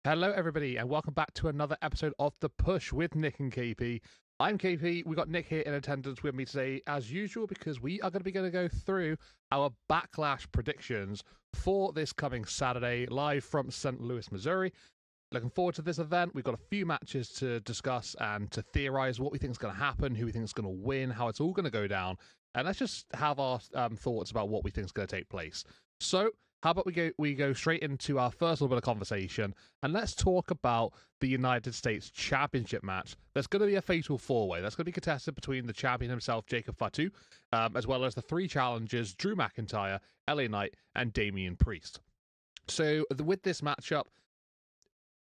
Hello, everybody, and welcome back to another episode of The Push with Nick and KP. I'm KP. We got Nick here in attendance with me today, as usual, because we are going to go through our Backlash predictions for this coming Saturday, live from St. Louis, Missouri. Looking forward to this event. We've got a few matches to discuss and to theorize what we think is going to happen, who we think is going to win, how it's all going to go down, and let's just have our thoughts about what we think is going to take place. So, how about we go straight into our first little bit of conversation, and let's talk about the United States Championship match. There's going to be a fatal four-way. That's going to be contested between the champion himself, Jacob Fatu, as well as the three challengers, Drew McIntyre, LA Knight, and Damian Priest. So, with this matchup,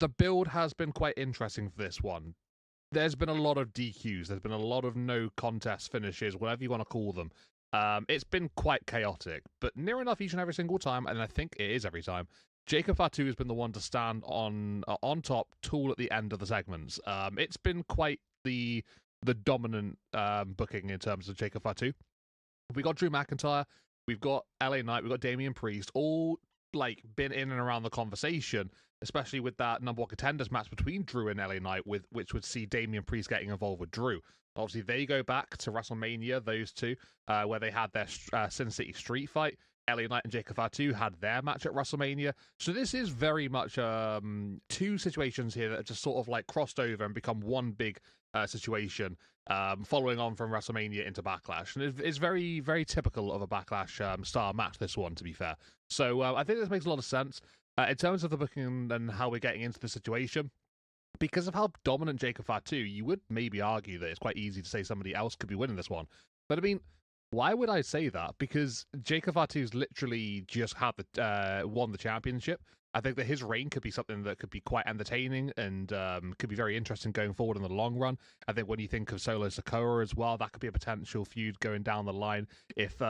the build has been quite interesting for this one. There's been a lot of DQs. There's been a lot of no contest finishes, whatever you want to call them. It's been quite chaotic, but near enough each and every single time, and I think it is every time. Jacob Fatu has been the one to stand on top, tall at the end of the segments. It's been quite the dominant booking in terms of Jacob Fatu. We got Drew McIntyre, we've got LA Knight, we've got Damian Priest, all like been in and around the conversation, especially with that number one contenders match between Drew and LA Knight, which would see Damian Priest getting involved with Drew. Obviously, they go back to WrestleMania, those two, where they had their Sin City Street fight. LA Knight and Jacob Fatu had their match at WrestleMania. So this is very much two situations here that are just sort of like crossed over and become one big situation, following on from WrestleMania into Backlash. And it's very, very typical of a Backlash style match, this one, to be fair. So I think this makes a lot of sense. In terms of the booking and how we're getting into the situation, because of how dominant Jacob Fatu, you would maybe argue that it's quite easy to say somebody else could be winning this one. But I mean, why would I say that? Because Jacob Fatu's literally just had won the championship. I think that his reign could be something that could be quite entertaining and could be very interesting going forward in the long run. I think when you think of Solo Sikoa as well, that could be a potential feud going down the line if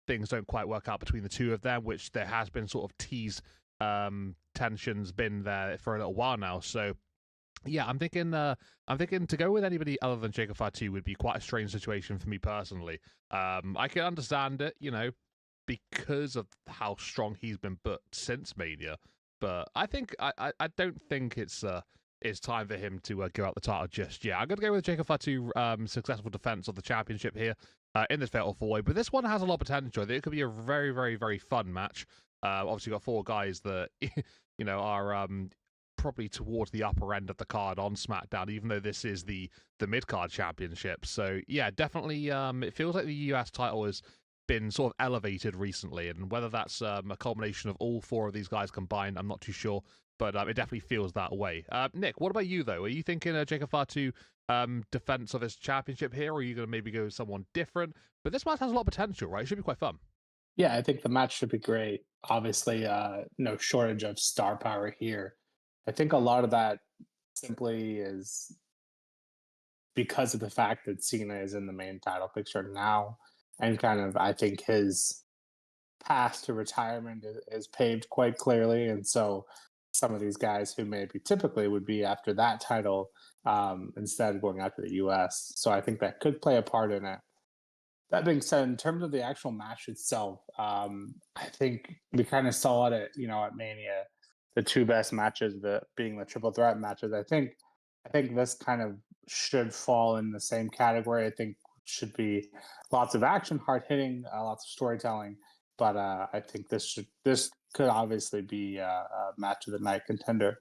things don't quite work out between the two of them, which there has been sort of teased tensions been there for a little while now. So yeah, I'm thinking to go with anybody other than Jacob Fatu would be quite a strange situation for me personally. I can understand it, because of how strong he's been booked since Mania, but I think I don't think it's time for him to go out the title just yet. I'm gonna go with Jacob Fatu successful defense of the championship here in this fatal four way, but this one has a lot of potential. I think it could be a very, very, very fun match. Obviously, got four guys that are probably towards the upper end of the card on SmackDown, even though this is the mid card championship. So yeah, definitely, it feels like the US title has been sort of elevated recently, and whether that's a culmination of all four of these guys combined, I'm not too sure, but it definitely feels that way. Nick, what about you though? Are you thinking Jacob Fatu defense of his championship here, or are you going to maybe go with someone different? But this match has a lot of potential, right? It should be quite fun. Yeah, I think the match should be great. Obviously, no shortage of star power here. I think a lot of that simply is because of the fact that Cena is in the main title picture now, and kind of I think his path to retirement is paved quite clearly, and so some of these guys who maybe typically would be after that title instead going after the U.S. So I think that could play a part in it. That being said, in terms of the actual match itself, I think we kind of saw it at Mania, the two best matches, being the triple threat matches. I think this kind of should fall in the same category. I think should be lots of action, hard hitting, lots of storytelling. But I think this could obviously be a match of the night contender.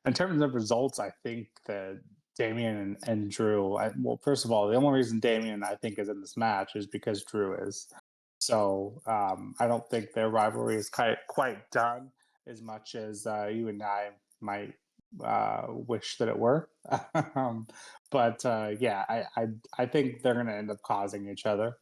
In terms of results, I think that Damian and Drew. Well, first of all, the only reason Damian I think is in this match is because Drew is. So I don't think their rivalry is quite done as much as you and I might wish that it were. But yeah, I think they're going to end up causing each other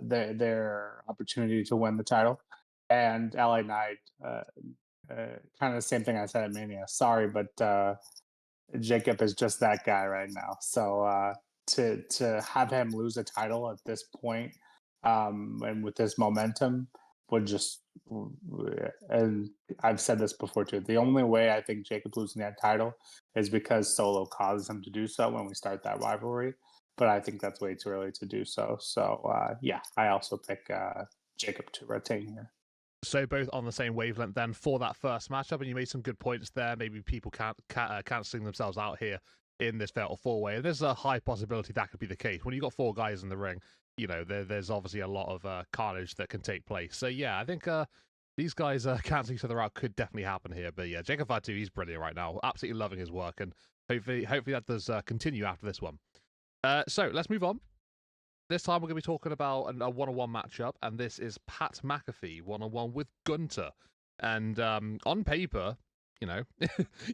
their opportunity to win the title. And LA Knight, kind of the same thing I said at Mania. Sorry, but Jacob is just that guy right now. So to have him lose a title at this point, and with this momentum, would just and I've said this before too. The only way I think Jacob losing that title is because Solo causes him to do so when we start that rivalry. But I think that's way too early to do so. So yeah, I also pick Jacob to retain here. so both on the same wavelength then for that first matchup, and you made some good points there. Maybe people cancelling themselves out here in this fatal four-way, and there's a high possibility that could be the case. When you've got four guys in the ring, you know, there's obviously a lot of carnage that can take place. So yeah, I think these guys canceling each other out could definitely happen here. But yeah, Jacob Fatu, he's brilliant right now. Absolutely loving his work, and hopefully that does continue after this one. So let's move on. This time we're going to be talking about a one-on-one matchup, and this is Pat McAfee one-on-one with Gunter. And on paper, you know,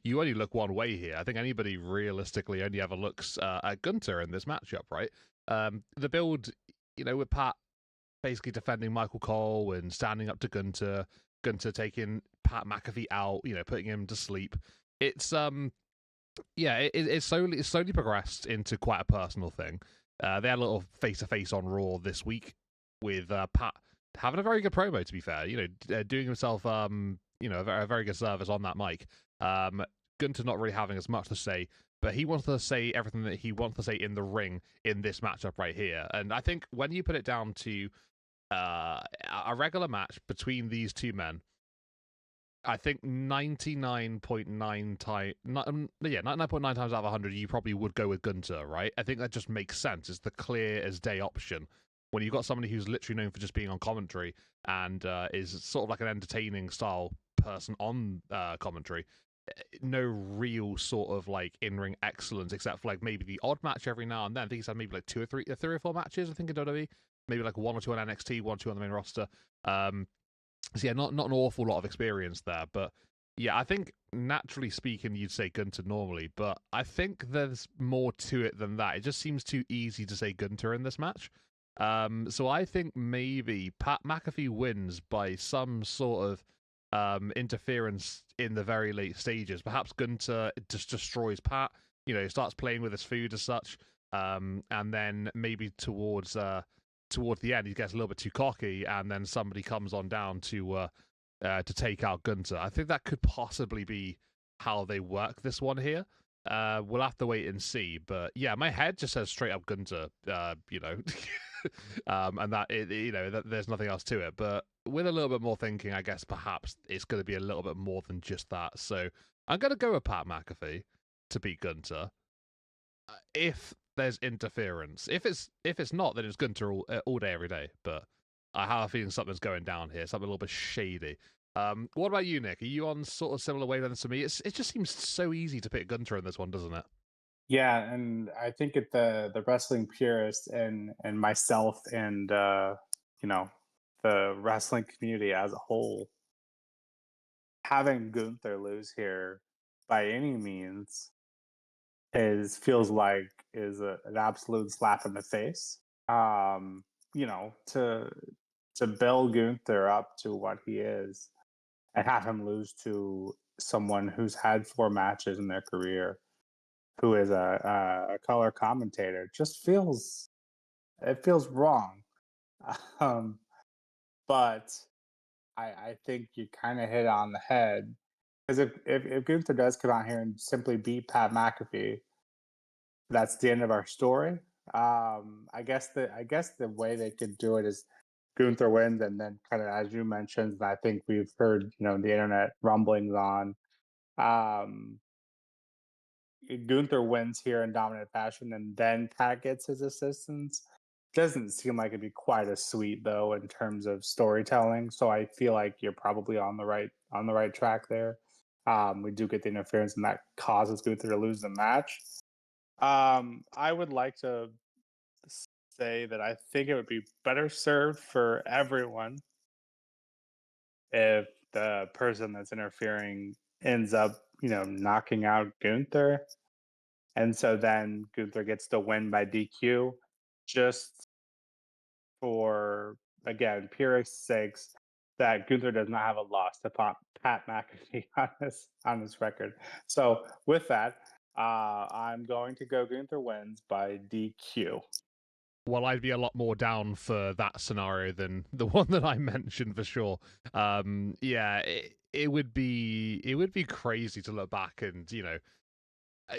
you only look one way here. I think anybody realistically only ever looks at Gunter in this matchup, right? The build, you know, with Pat basically defending Michael Cole and standing up to Gunter taking Pat McAfee out, you know, putting him to sleep. It's it's slowly progressed into quite a personal thing. They had a little face-to-face on Raw this week with Pat having a very good promo, to be fair. You know, doing himself, you know, a very good service on that mic. Gunter not really having as much to say, but he wants to say everything that he wants to say in the ring in this matchup right here. And I think when you put it down to a regular match between these two men, I think 99.9 times, 99.9 times out of 100, you probably would go with Gunter, right? I think that just makes sense. It's the clear as day option. When you've got somebody who's literally known for just being on commentary and is sort of like an entertaining style person on commentary, no real sort of like in-ring excellence except for like maybe the odd match every now and then. I think he's had maybe like three or four matches, I think, in WWE. Maybe like one or two on NXT, one or two on the main roster. So yeah, not an awful lot of experience there, but yeah, I think naturally speaking, you'd say Gunter normally, but I think there's more to it than that. It just seems too easy to say Gunter in this match. So I think maybe Pat McAfee wins by some sort of interference in the very late stages. Perhaps Gunter just destroys Pat, you know, starts playing with his food as such, and then maybe towards the end, he gets a little bit too cocky, and then somebody comes on down to take out Gunter. I think that could possibly be how they work this one here. We'll have to wait and see, but yeah, my head just says straight up Gunter, you know, and that you know that there's nothing else to it. But with a little bit more thinking, I guess perhaps it's going to be a little bit more than just that. So I'm going to go with Pat McAfee to beat Gunter. If there's interference. If it's not, then it's Gunter all day, every day. But I have a feeling something's going down here, something a little bit shady. What about you, Nick? Are you on sort of similar wavelengths to me? It just seems so easy to pick Gunter in this one, doesn't it? Yeah, and I think the wrestling purist and myself and you know, the wrestling community as a whole, having Gunther lose here by any means feels like an absolute slap in the face. You know, to build Gunther up to what he is and have him lose to someone who's had 4 matches in their career, who is a color commentator, just feels wrong. Um, but I think you kind of hit it on the head, because if Gunther does come out here and simply beat Pat McAfee, that's the end of our story. I guess the way they could do it is Gunther wins, and then kind of as you mentioned, and I think we've heard, you know, the internet rumblings on, um, Gunther wins here in dominant fashion, and then Pat gets his assistance. Doesn't seem like it'd be quite as sweet though in terms of storytelling. So I feel like you're probably on the right track there. We do get the interference, and that causes Gunther to lose the match. I would like to say that I think it would be better served for everyone if the person that's interfering ends up, you know, knocking out Gunther. And so then Gunther gets the win by DQ, just for, again, purist sakes, that Gunther does not have a loss to Pat McAfee on this record. So with that, I'm going to go Gunther wins by DQ. Well, I'd be a lot more down for that scenario than the one that I mentioned for sure. Yeah, it would be crazy to look back and, you know,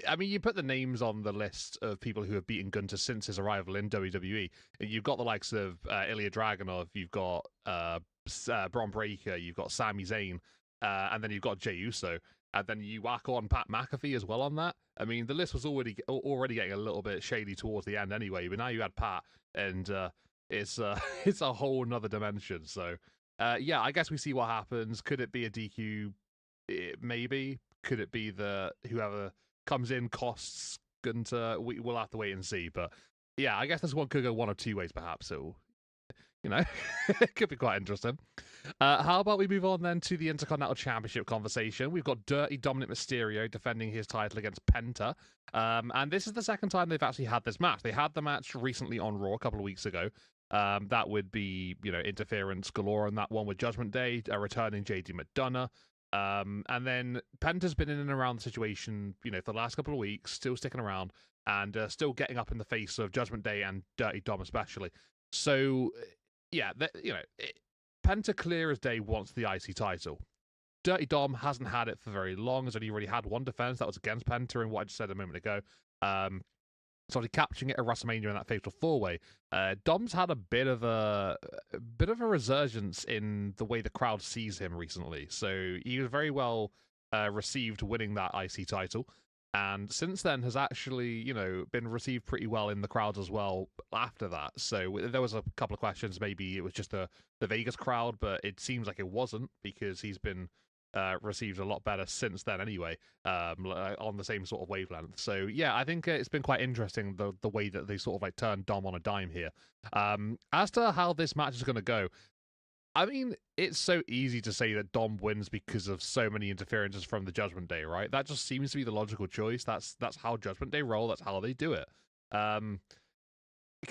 I mean, you put the names on the list of people who have beaten Gunter since his arrival in WWE. And you've got the likes of Ilya Dragunov, you've got Bron Breakker, you've got Sami Zayn, and then you've got Jey Uso. And then you whack on Pat McAfee as well on that. I mean, the list was already getting a little bit shady towards the end anyway. But now you had Pat, and it's it's a whole nother dimension. So yeah, I guess we see what happens. Could it be a DQ? Maybe. Could it be the whoever comes in costs Gunter? We'll have to wait and see. But yeah, I guess this one could go one of two ways, perhaps. So it could be quite interesting. How about we move on then to the Intercontinental Championship conversation? We've got Dirty Dominic Mysterio defending his title against Penta. And this is the second time they've actually had this match. They had the match recently on Raw a couple of weeks ago. That would be, interference galore on that one with Judgment Day, returning JD McDonough. And then Penta's been in and around the situation, for the last couple of weeks, still sticking around and still getting up in the face of Judgment Day and Dirty Dom especially. So, yeah, Penta clear as day wants the IC title. Dirty Dom hasn't had it for very long. Has only really had one defense. That was against Penta in what I just said a moment ago. So capturing it at WrestleMania in that fatal 4-way. Dom's had a bit of a resurgence in the way the crowd sees him recently. So he was very well received winning that IC title. And since then has actually, been received pretty well in the crowds as well after that. So there was a couple of questions. Maybe it was just the Vegas crowd, but it seems like it wasn't because he's been received a lot better since then anyway, on the same sort of wavelength. So yeah, I think it's been quite interesting the way that they sort of like turned Dom on a dime here. As to how this match is going to go, I mean, it's so easy to say that Dom wins because of so many interferences from the Judgment Day, right? That just seems to be the logical choice. That's how Judgment Day roll. That's how they do it. Can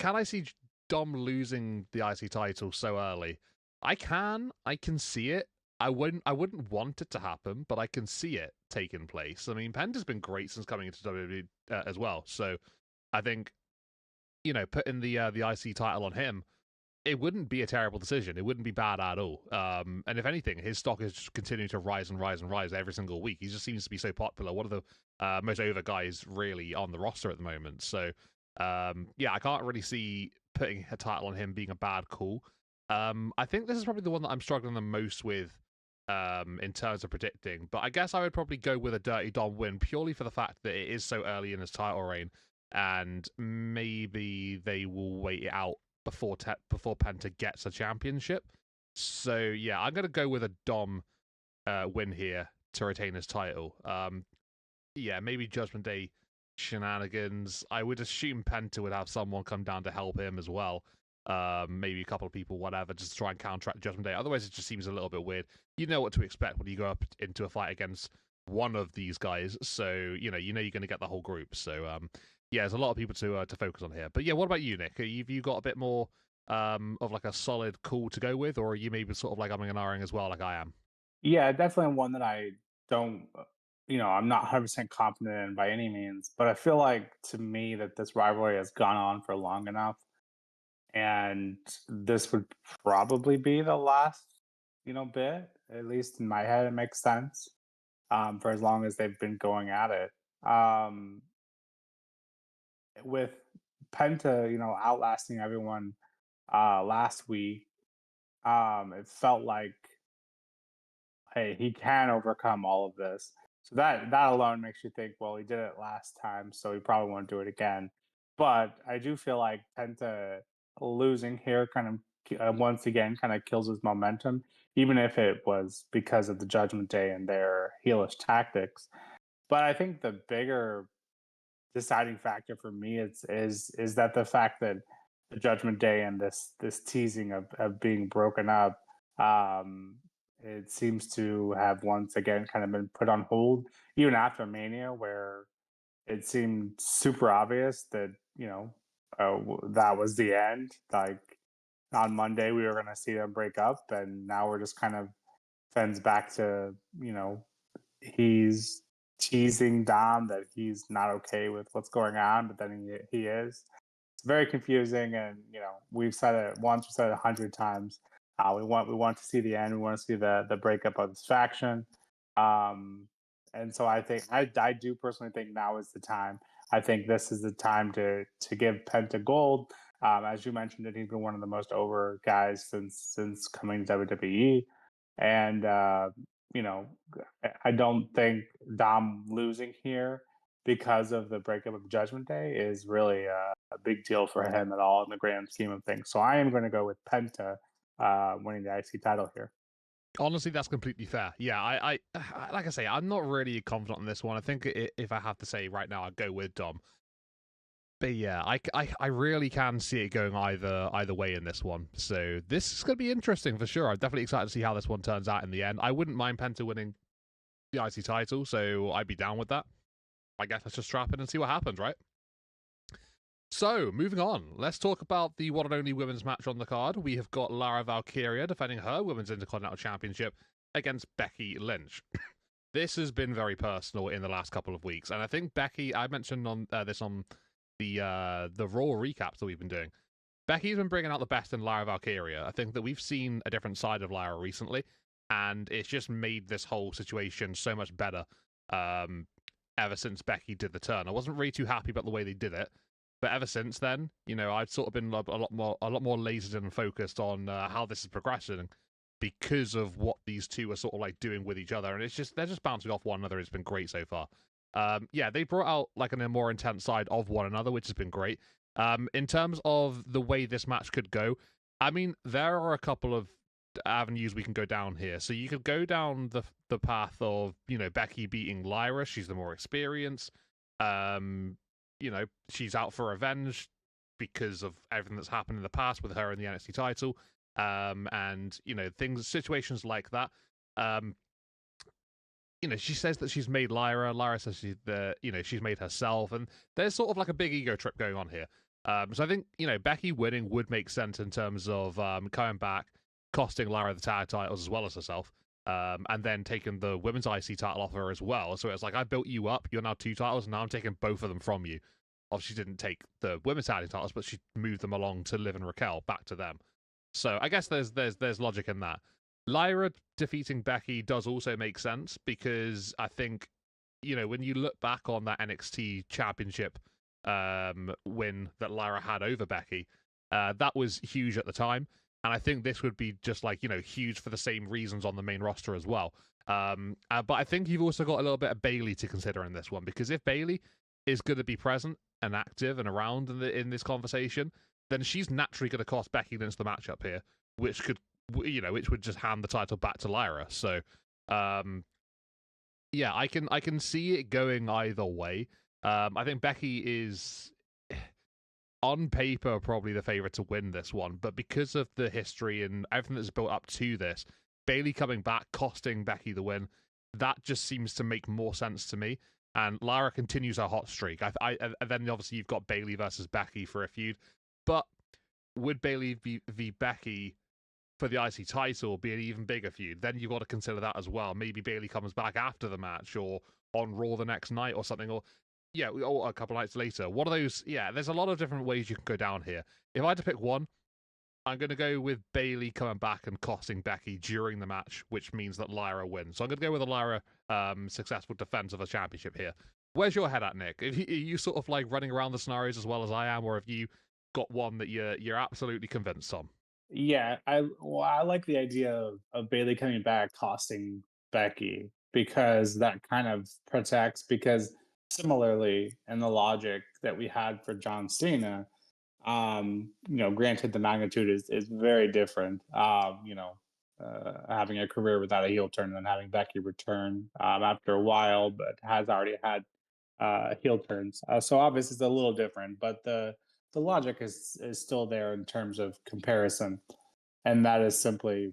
I see Dom losing the IC title so early? I can see it. I wouldn't want it to happen, but I can see it taking place. I mean, Penta's been great since coming into WWE as well. So I think, putting the IC title on him, it wouldn't be a terrible decision. It wouldn't be bad at all. And if anything, his stock is just continuing to rise and rise and rise every single week. He just seems to be so popular. One of the most over guys really on the roster at the moment. So yeah, I can't really see putting a title on him being a bad call. I think this is probably the one that I'm struggling the most with in terms of predicting. But I guess I would probably go with a Dirty Dom win purely for the fact that it is so early in his title reign, and maybe they will wait it out before Penta gets a championship. So yeah, I'm gonna go with a Dom win here to retain his title. Yeah, maybe Judgment Day shenanigans. I would assume Penta would have someone come down to help him as well. Maybe a couple of people, whatever, just to try and counteract Judgment Day. Otherwise, it just seems a little bit weird. You know what to expect when you go up into a fight against one of these guys, so you're going to get the whole group. So yeah, there's a lot of people to focus on here. But yeah, what about you, Nick? Have you got a bit more of like a solid call to go with, or are you maybe sort of like umming and ahhing as well, like I am? Yeah, definitely one that I don't, I'm not 100% confident in by any means, but I feel like to me that this rivalry has gone on for long enough, and this would probably be the last, bit. At least in my head, it makes sense. For as long as they've been going at it. With Penta, outlasting everyone last week, it felt like, hey, he can overcome all of this. So that alone makes you think, well, he did it last time, so he probably won't do it again. But I do feel like Penta losing here kind of once again kind of kills his momentum, even if it was because of the Judgment Day and their heelish tactics. But I think the bigger deciding factor for me is that the fact that the Judgment Day and this teasing of being broken up, it seems to have once again kind of been put on hold, even after Mania, where it seemed super obvious that that was the end. Like on Monday, we were going to see them break up, and now we're just kind of fends back to he's teasing Dom that he's not okay with what's going on, but then he is. It's very confusing, and we've said it once, we've said it 100 times. We want to see the end. We want to see the breakup of this faction. Um, And so I think I do personally think now is the time. I think this is the time to give Penta gold. As you mentioned, he's been one of the most over guys since coming to WWE, and you know, I don't think Dom losing here because of the breakup of Judgment Day is really a big deal for him at all in the grand scheme of things. So I am going to go with Penta winning the IC title here. Honestly, that's completely fair. Yeah, like I say, I'm not really confident on this one. I think if I have to say right now, I'd go with Dom. But yeah, I really can see it going either way in this one. So this is going to be interesting for sure. I'm definitely excited to see how this one turns out in the end. I wouldn't mind Penta winning the IC title, so I'd be down with that. I guess let's just strap in and see what happens, right? So, moving on, let's talk about the one and only women's match on the card. We have got Lara Valkyria defending her Women's Intercontinental Championship against Becky Lynch. This has been very personal in the last couple of weeks, and I think Becky, I mentioned on this on the Raw recaps that we've been doing. Becky's been bringing out the best in Lara Valkyria. I think that we've seen a different side of Lara recently, and it's just made this whole situation so much better ever since Becky did the turn. I wasn't really too happy about the way they did it, but ever since then, I've sort of been a lot more lasered and focused on how this is progressing because of what these two are sort of like doing with each other, and they're just bouncing off one another. It's been great so far. Yeah, they brought out like a more intense side of one another, which has been great. In terms of the way this match could go, I mean, there are a couple of avenues we can go down here. So you could go down the path of Becky beating Lyra. She's the more experienced. She's out for revenge because of everything that's happened in the past with her and the NXT title. And situations like that. She says that she's made Lyra. Lyra says she's made herself, and there's sort of like a big ego trip going on here. So I think Becky winning would make sense in terms of coming back, costing Lyra the tag titles as well as herself, and then taking the women's IC title off her as well. So it's like, I built you up. You're now 2 titles, and now I'm taking both of them from you. Obviously, she didn't take the women's tag titles, but she moved them along to Liv and Raquel back to them. So I guess there's logic in that. Lyra defeating Becky does also make sense because I think, when you look back on that NXT championship win that Lyra had over Becky, that was huge at the time. And I think this would be just like, huge for the same reasons on the main roster as well. But I think you've also got a little bit of Bayley to consider in this one, because if Bayley is going to be present and active and around in this conversation, then she's naturally going to cost Becky Lynch the matchup here, which would just hand the title back to Lyra. So, yeah, I can see it going either way. I think Becky is, on paper, probably the favorite to win this one, but because of the history and everything that's built up to this, Bayley coming back, costing Becky the win, that just seems to make more sense to me. And Lara continues her hot streak. And then obviously you've got Bayley versus Becky for a feud, but would Bayley v Becky for the IC title be an even bigger feud? Then you've got to consider that as well. Maybe Bayley comes back after the match or on Raw the next night or something, or a couple nights later. What are those? Yeah, there's a lot of different ways you can go down here. If I had to pick one, I'm going to go with Bayley coming back and costing Becky during the match, which means that Lyra wins. So I'm going to go with a Lyra successful defense of a championship here. Where's your head at, Nick? Are you sort of like running around the scenarios as well as I am, or have you got one that you're absolutely convinced on? Yeah, I like the idea of Bayley coming back costing Becky because that kind of protects, because similarly in the logic that we had for John Cena, granted the magnitude is very different. Having a career without a heel turn and then having Becky return after a while, but has already had heel turns. So obviously it's a little different, but the logic is still there in terms of comparison, and that is simply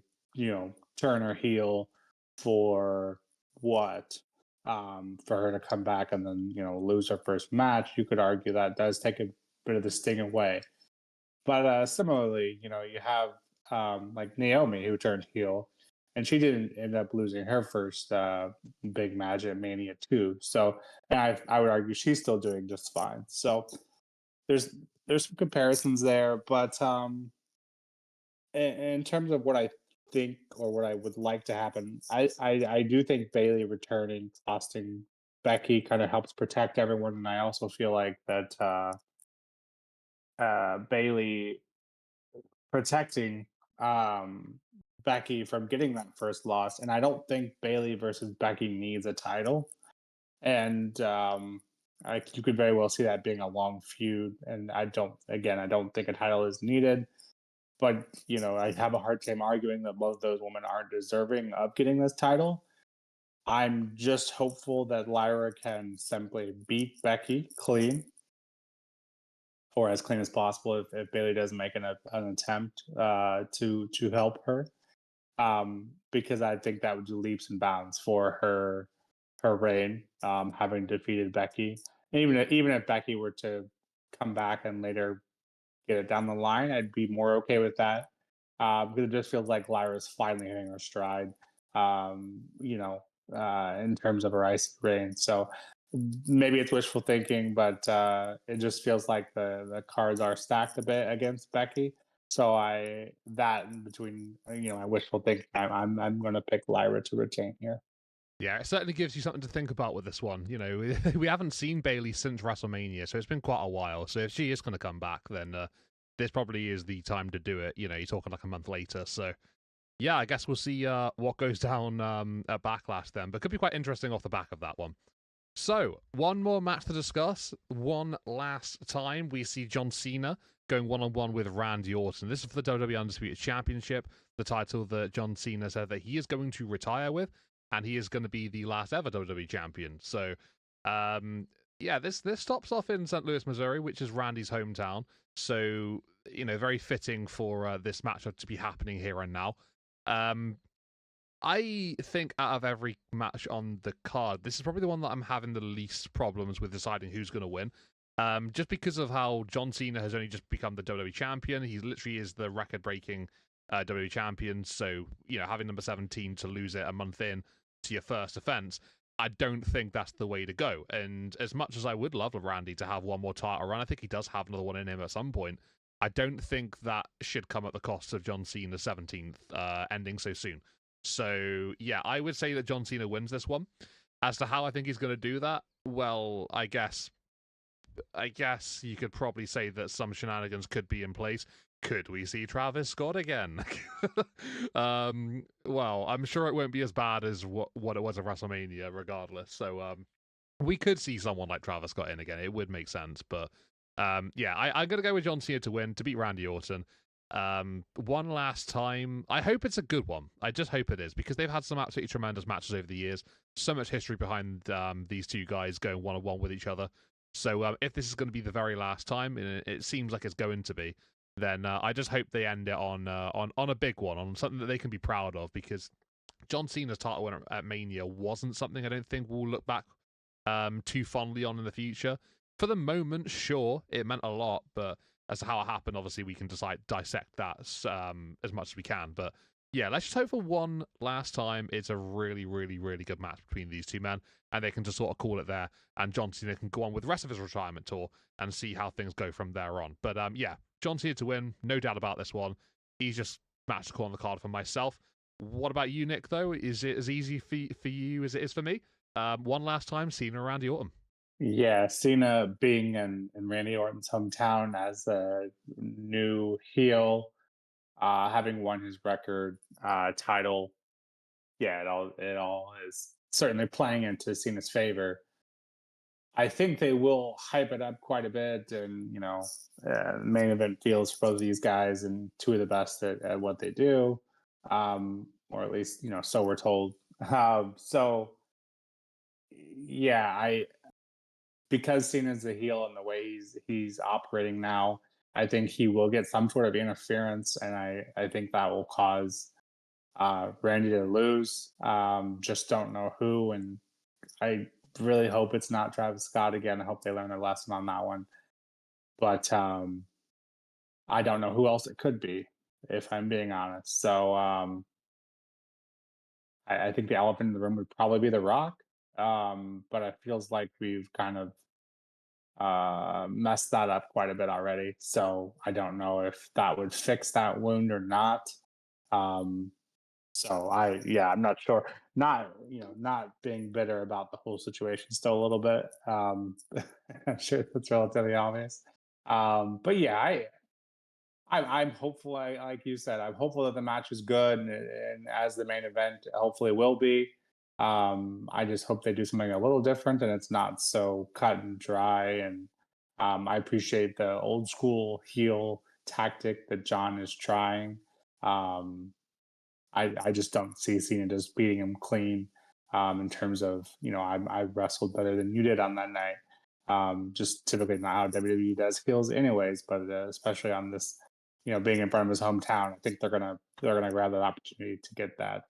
turn her heel for what, for her to come back and then lose her first match. You could argue that does take a bit of the sting away, but similarly, you have like Naomi, who turned heel, and she didn't end up losing her first big match at Mania 2. So, and I would argue she's still doing just fine. So there's some comparisons there, but in terms of what I think or what I would like to happen. I do think Bailey returning, costing Becky kind of helps protect everyone, and I also feel like that Bailey protecting Becky from getting that first loss, and I don't think Bailey versus Becky needs a title, and you could very well see that being a long feud, and I don't think a title is needed. But I have a hard time arguing that both those women aren't deserving of getting this title. I'm just hopeful that Lyra can simply beat Becky clean, or as clean as possible if Bailey doesn't make an attempt to help her, because I think that would do leaps and bounds for her reign, having defeated Becky. And even if Becky were to come back and later get it down the line, I'd be more okay with that, because it just feels like Lyra's finally hitting her stride, in terms of her icy reign. So maybe it's wishful thinking, but it just feels like the cards are stacked a bit against Becky. So in between, my wishful thinking, I'm going to pick Lyra to retain here. Yeah, it certainly gives you something to think about with this one. We haven't seen Bailey since WrestleMania, so it's been quite a while. So if she is going to come back, then this probably is the time to do it. You're talking like a month later. So yeah, I guess we'll see what goes down at Backlash then. But could be quite interesting off the back of that one. So, one more match to discuss. One last time, we see John Cena going one-on-one with Randy Orton. This is for the WWE Undisputed Championship, the title that John Cena said that he is going to retire with, and he is going to be the last ever WWE champion. So, yeah, this stops off in St. Louis, Missouri, which is Randy's hometown. So, very fitting for this matchup to be happening here and now. I think out of every match on the card, this is probably the one that I'm having the least problems with deciding who's going to win. Just because of how John Cena has only just become the WWE champion. He literally is the record-breaking WWE champion. So, having number 17 to lose it a month in to your first offense, I don't think that's the way to go. And as much as I would love Randy to have one more title run, I think he does have another one in him at some point. I don't think that should come at the cost of John Cena's 17th ending so soon. So, yeah, I would say that John Cena wins this one. As to how I think he's going to do that, well, I guess you could probably say that some shenanigans could be in place. Could we see Travis Scott again? Well, I'm sure it won't be as bad as what it was at WrestleMania, regardless. So, we could see someone like Travis Scott in again. It would make sense, but yeah, I'm gonna go with John Cena to win to beat Randy Orton. One last time. I hope it's a good one. I just hope it is, because they've had some absolutely tremendous matches over the years. So much history behind these two guys going one-on-one with each other. So if this is going to be the very last time, and it seems like it's going to be, then I just hope they end it on a big one, on something that they can be proud of, because John Cena's title win at Mania wasn't something I don't think we'll look back too fondly on in the future. For the moment, sure, it meant a lot, but as to how it happened, obviously we can dissect that as much as we can. But yeah, let's just hope for one last time it's a really, really, really good match between these two men, and they can just sort of call it there, and John Cena can go on with the rest of his retirement tour and see how things go from there on. But yeah, John Cena to win, no doubt about this one. He's just match to call on the card for myself. What about you, Nick, though? Is it as easy for you as it is for me? One last time, Cena around the autumn. Yeah, Cena being in Randy Orton's hometown as a new heel, having won his record title, yeah, it all is certainly playing into Cena's favor. I think they will hype it up quite a bit, and main event feels for both of these guys, and two of the best at what they do, or at least so we're told. So yeah, I because Cena's a heel and the way he's operating now, I think he will get some sort of interference, and I think that will cause Randy to lose. Just don't know who, and I really hope it's not Travis Scott again. I hope they learn their lesson on that one. But I don't know who else it could be, if I'm being honest. So I think the elephant in the room would probably be The Rock. But it feels like we've kind of messed that up quite a bit already. So I don't know if that would fix that wound or not. Um, So I'm not sure. Not not being bitter about the whole situation still a little bit. I'm sure that's relatively obvious. But yeah, I'm hopeful. Like you said, I'm hopeful that the match is good, and as the main event, hopefully will be. I just hope they do something a little different, and it's not so cut and dry. And I appreciate the old school heel tactic that John is trying. Um, I just don't see Cena just beating him clean. In terms of I wrestled better than you did on that night. Just typically not how WWE does heels, anyways. But especially on this, being in front of his hometown, I think they're gonna grab that opportunity to get that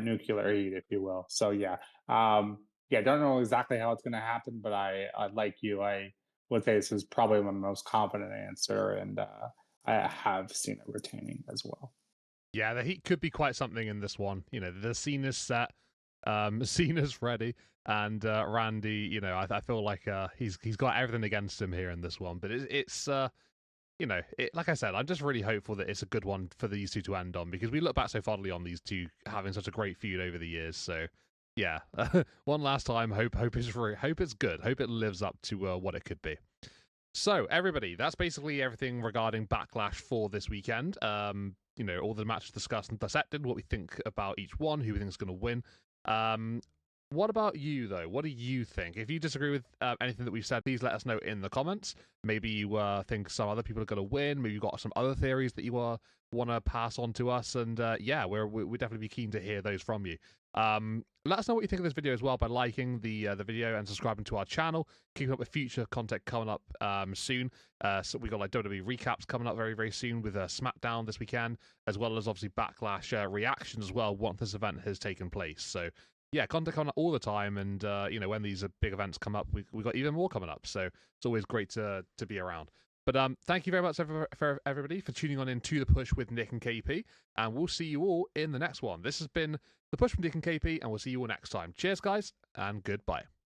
nuclear heat, if you will. So yeah. Don't know exactly how it's gonna happen, but I like you. I would say this is probably my most confident answer, and I have seen it retaining as well. Yeah, the heat could be quite something in this one. The scene is set, Cena's ready, and Randy. I feel like he's got everything against him here in this one. But it's like I said, I'm just really hopeful that it's a good one for these two to end on because we look back so fondly on these two having such a great feud over the years. So yeah, one last time, hope is hope it's good, hope it lives up to what it could be. So, everybody, that's basically everything regarding Backlash for this weekend. All the matches discussed and dissected, what we think about each one, who we think is going to win. What about you, though? What do you think? If you disagree with anything that we've said, please let us know in the comments. Maybe you think some other people are going to win. Maybe you've got some other theories that you want to pass on to us. And we'd definitely be keen to hear those from you. Let us know what you think of this video as well by liking the video and subscribing to our channel. Keeping up with future content coming up soon. So we got like WWE recaps coming up very, very soon with SmackDown this weekend, as well as obviously Backlash reactions as well once this event has taken place. So yeah, content coming up all the time, and when these big events come up, we got even more coming up. So it's always great to be around. But thank you very much for everybody for tuning on into The Push with Nick and KP, and we'll see you all in the next one. This has been The Push from Nick and KP, and we'll see you all next time. Cheers, guys, and goodbye.